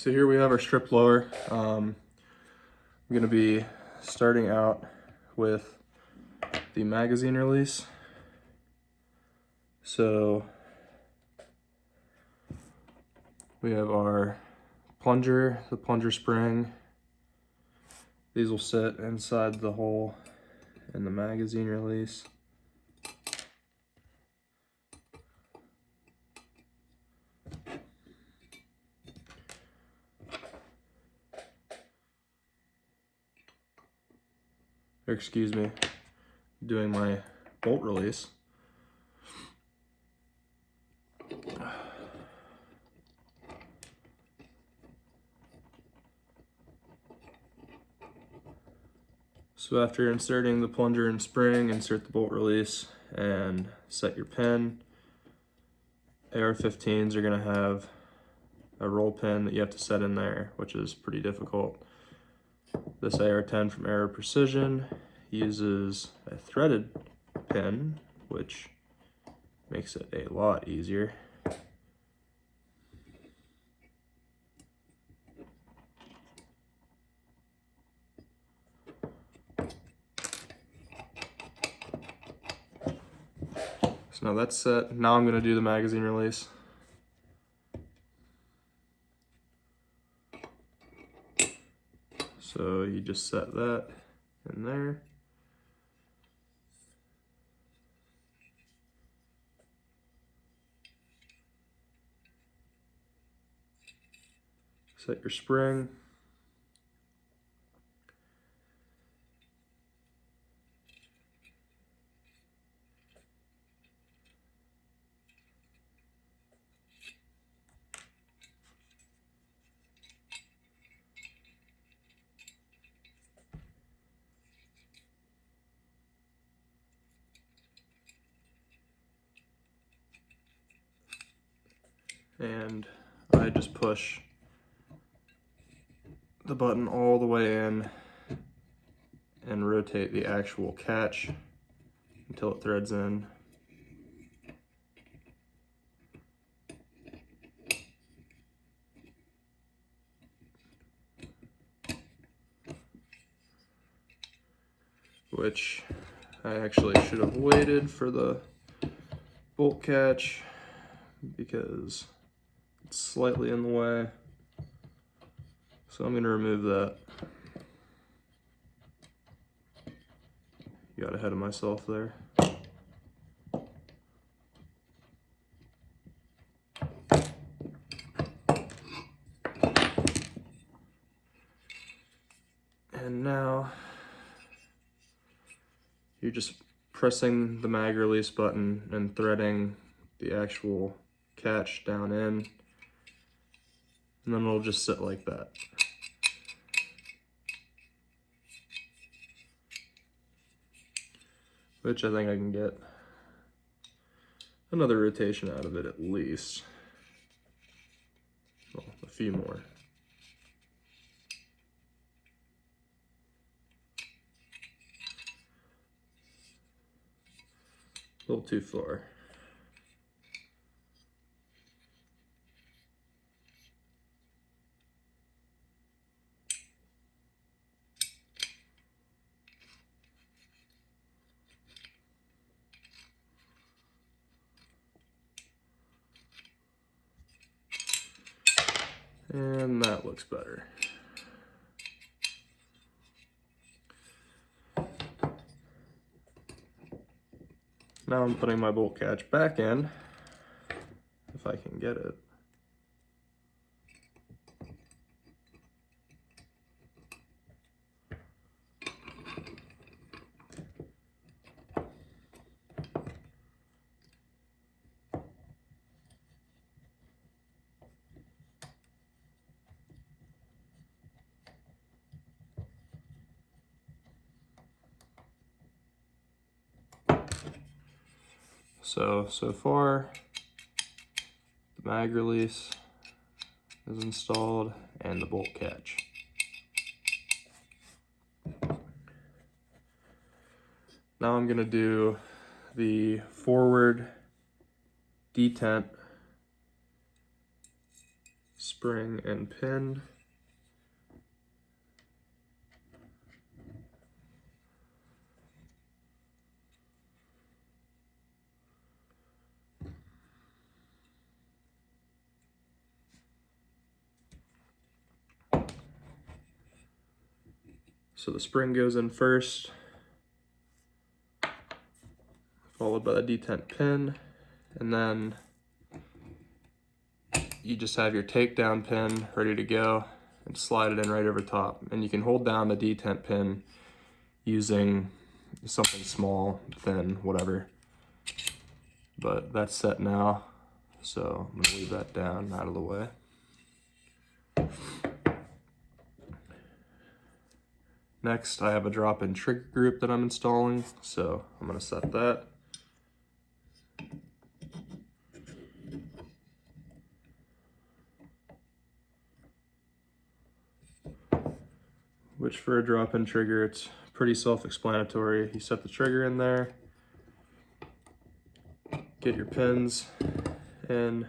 So here we have our strip lower. I'm going to be starting out with the magazine release. So we have our plunger, the plunger spring. These will sit inside the hole in the magazine release. Or excuse me, doing my bolt release. So after inserting the plunger and spring, insert the bolt release and set your pin. AR-15s are going to have a roll pin that you have to set in there, which is pretty difficult. This AR-10 from AR Precision uses a threaded pin, which makes it a lot easier. So now that's set. Now I'm going to do the magazine release. So you just set that in there. Set your spring. And I just push the button all the way in and rotate the actual catch until it threads in. Which I actually should have waited for the bolt catch because it's slightly in the way. So I'm going to remove that. Got ahead of myself there. And now you're just pressing the mag release button and threading the actual catch down in, and then it'll just sit like that. Which I think I can get another rotation out of it at least. Well, a few more. A little too far. And that looks better. Now I'm putting my bolt catch back in, if I can get it. So far, the mag release is installed and the bolt catch. Now I'm gonna do the forward detent spring and pin. So the spring goes in first, followed by the detent pin, and then you just have your takedown pin ready to go and slide it in right over top. And you can hold down the detent pin using something small, thin, whatever. But that's set now, so I'm gonna leave that down out of the way. Next, I have a drop-in trigger group that I'm installing, so I'm gonna set that. Which for a drop-in trigger, it's pretty self-explanatory. You set the trigger in there, get your pins in,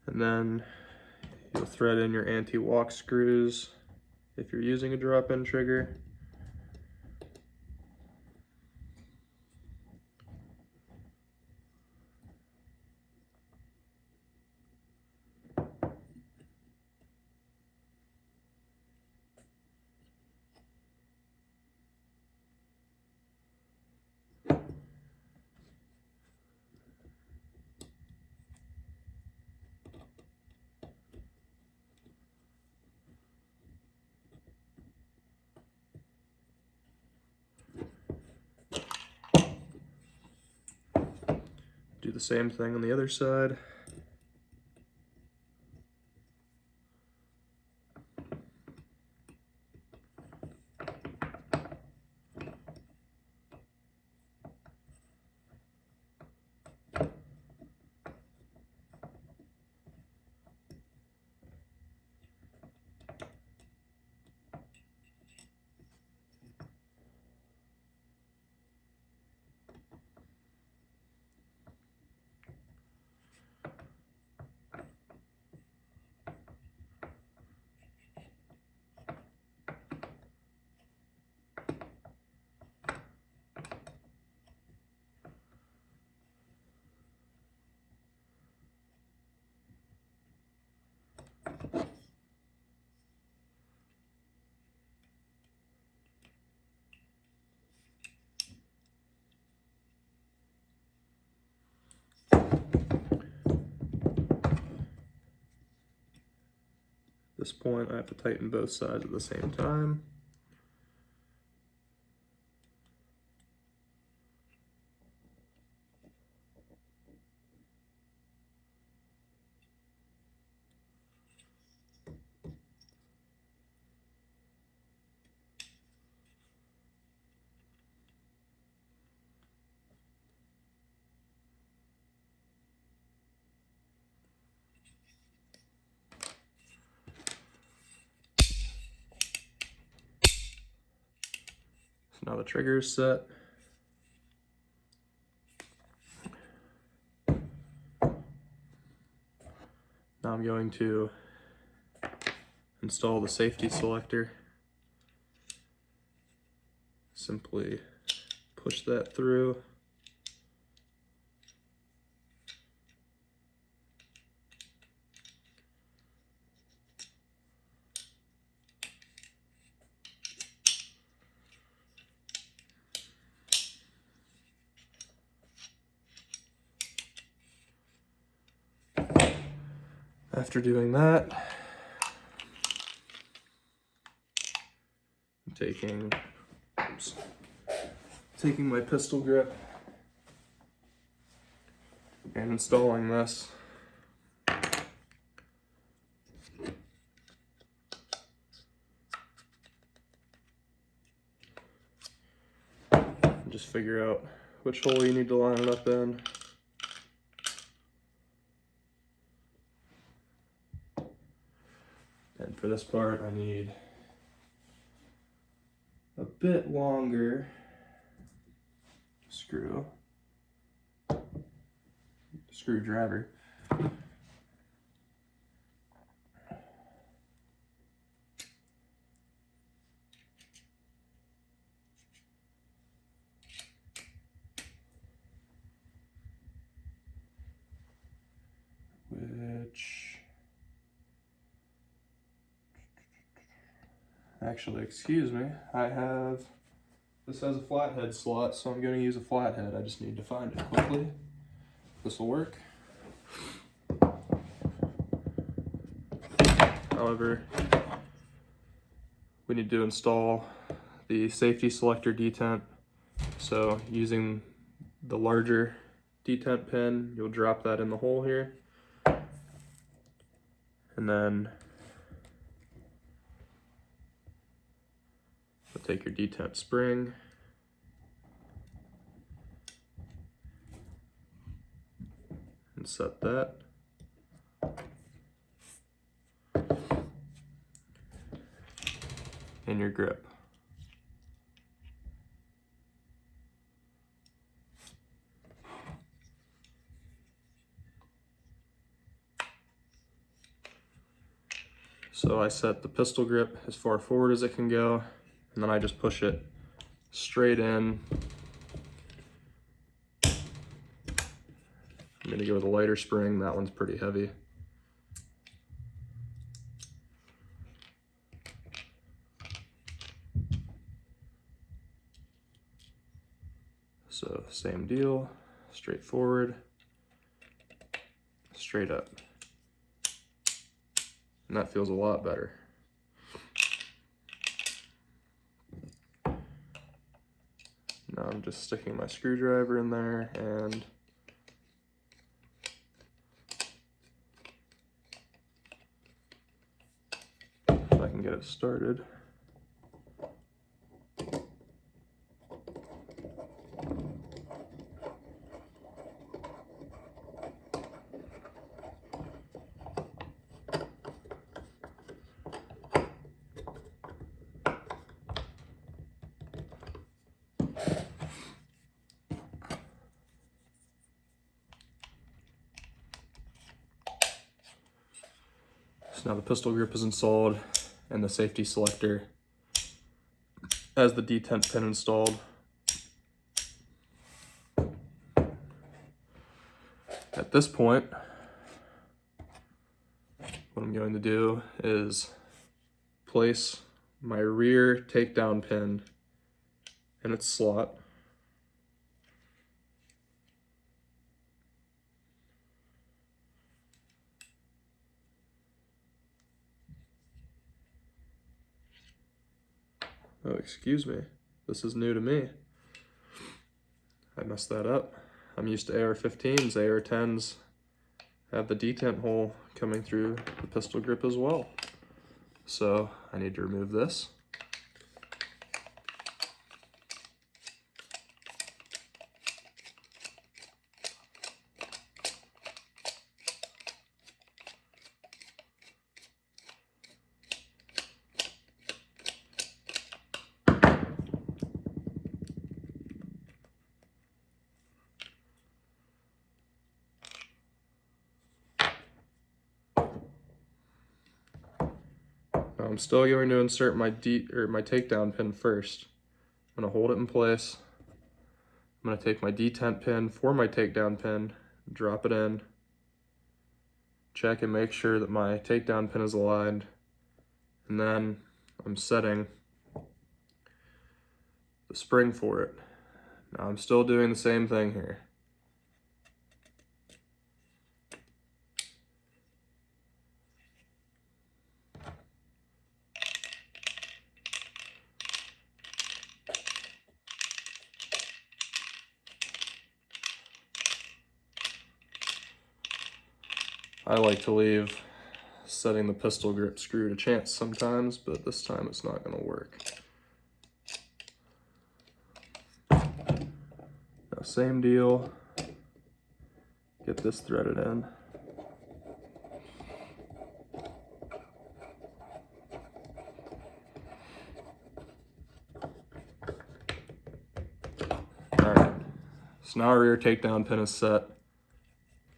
and then you'll thread in your anti-walk screws if you're using a drop-in trigger. Do the same thing on the other side. At this point, I have to tighten both sides at the same time. So now the trigger is set. Now I'm going to install the safety selector. Simply push that through. After doing that, I'm taking my pistol grip and installing this. Just figure out which hole you need to line it up in. for this part, I need a bit longer screwdriver. Which, actually, excuse me, this has a flathead slot, so I'm going to use a flathead. I just need to find it quickly. This will work. However, we need to install the safety selector detent. So using the larger detent pin, you'll drop that in the hole here. And then you'll take your detent spring, and set that. And your grip. So I set the pistol grip as far forward as it can go, and then I just push it straight in. I'm gonna go with a lighter spring. That one's pretty heavy. So same deal, straight forward, straight up. And that feels a lot better. Now I'm just sticking my screwdriver in there, and if I can get it started. So now the pistol grip is installed and the safety selector has the detent pin installed. At this point, what I'm going to do is place my rear takedown pin in its slot. Oh, excuse me. This is new to me. I messed that up. I'm used to AR-15s. AR-10s have the detent hole coming through the pistol grip as well. So I need to remove this. I'm still going to insert my takedown pin first. I'm going to hold it in place. I'm going to take my detent pin for my takedown pin, drop it in, check and make sure that my takedown pin is aligned, and then I'm setting the spring for it. Now I'm still doing the same thing here. I like to leave setting the pistol grip screw to chance sometimes, but this time it's not going to work. Now, same deal. Get this threaded in. So now our rear takedown pin is set.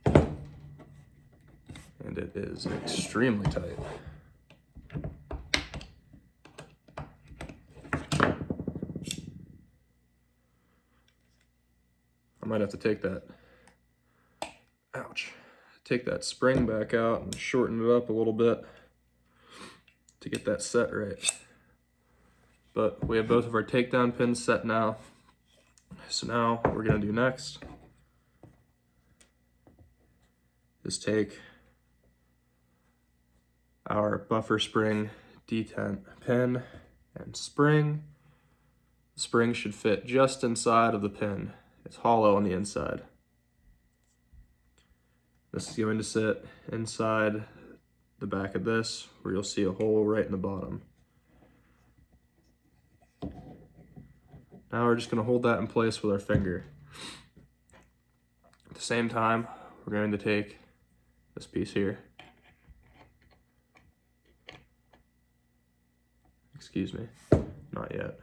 And it is extremely tight. I might have to take that, ouch, take that spring back out and shorten it up a little bit to get that set right. But we have both of our takedown pins set now. So now what we're gonna do next is take our buffer spring detent pin and spring. The spring should fit just inside of the pin. It's hollow on the inside. This is going to sit inside the back of this, where you'll see a hole right in the bottom. Now we're just going to hold that in place with our finger. At the same time, we're going to take this piece here. Excuse me, not yet.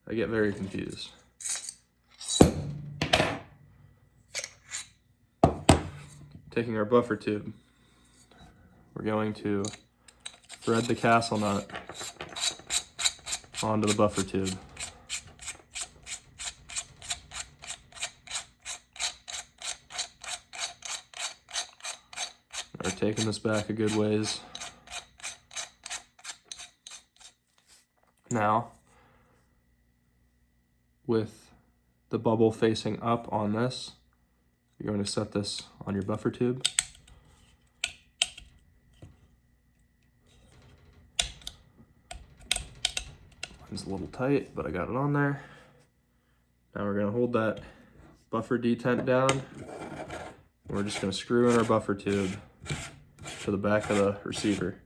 I get very confused. Taking our buffer tube, we're going to thread the castle nut onto the buffer tube. We're taking this back a good ways. Now, with the bubble facing up on this, you're going to set this on your buffer tube. Mine's a little tight, but I got it on there. Now we're going to hold that buffer detent down. And we're just going to screw in our buffer tube to the back of the receiver.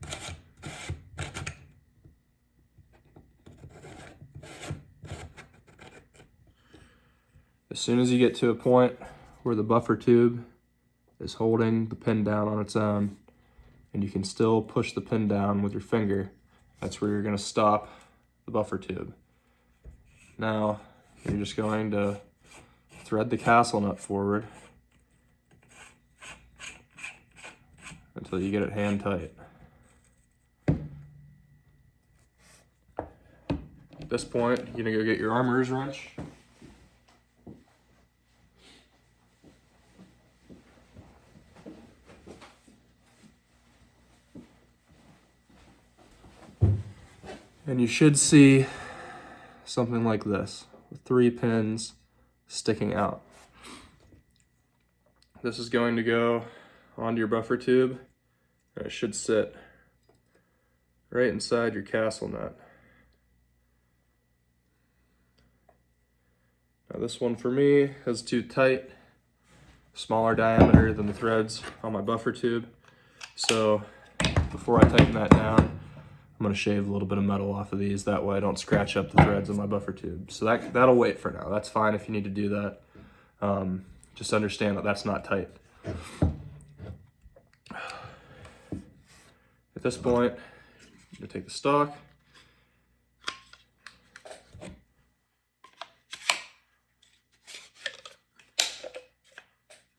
As soon as you get to a point where the buffer tube is holding the pin down on its own, and you can still push the pin down with your finger, that's where you're going to stop the buffer tube. Now, you're just going to thread the castle nut forward until you get it hand tight. At this point, you're going to go get your armorer's wrench. And you should see something like this, with 3 pins sticking out. This is going to go onto your buffer tube, and it should sit right inside your castle nut. Now this one for me is too tight, smaller diameter than the threads on my buffer tube. So before I tighten that down, I'm gonna shave a little bit of metal off of these, that way I don't scratch up the threads on my buffer tube. So that'll wait for now. That's fine if you need to do that. Just understand that that's not tight. At this point, I'm gonna take the stock.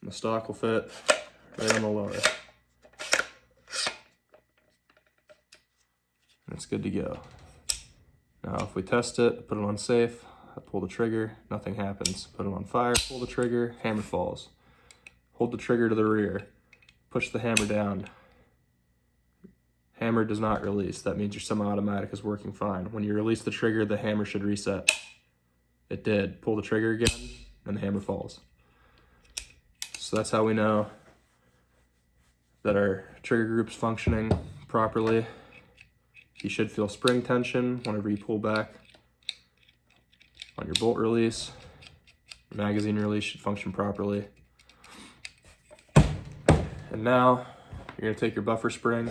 And the stock will fit right on the lower. It's good to go. Now if we test it, put it on safe, I pull the trigger, nothing happens. Put it on fire, pull the trigger, hammer falls. Hold the trigger to the rear, push the hammer down. Hammer does not release. That means your semi-automatic is working fine. When you release the trigger, the hammer should reset. It did. Pull the trigger again, and the hammer falls. So that's how we know that our trigger group's functioning properly. You should feel spring tension whenever you pull back on your bolt release. The magazine release should function properly. And now you're going to take your buffer spring,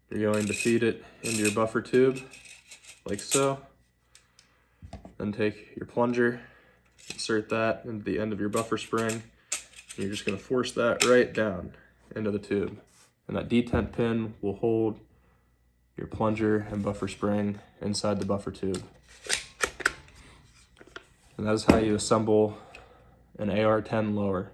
you're going to feed it into your buffer tube like so. Then take your plunger, insert that into the end of your buffer spring, and you're just going to force that right down into the tube. And that detent pin will hold your plunger and buffer spring inside the buffer tube. And that is how you assemble an AR10 lower.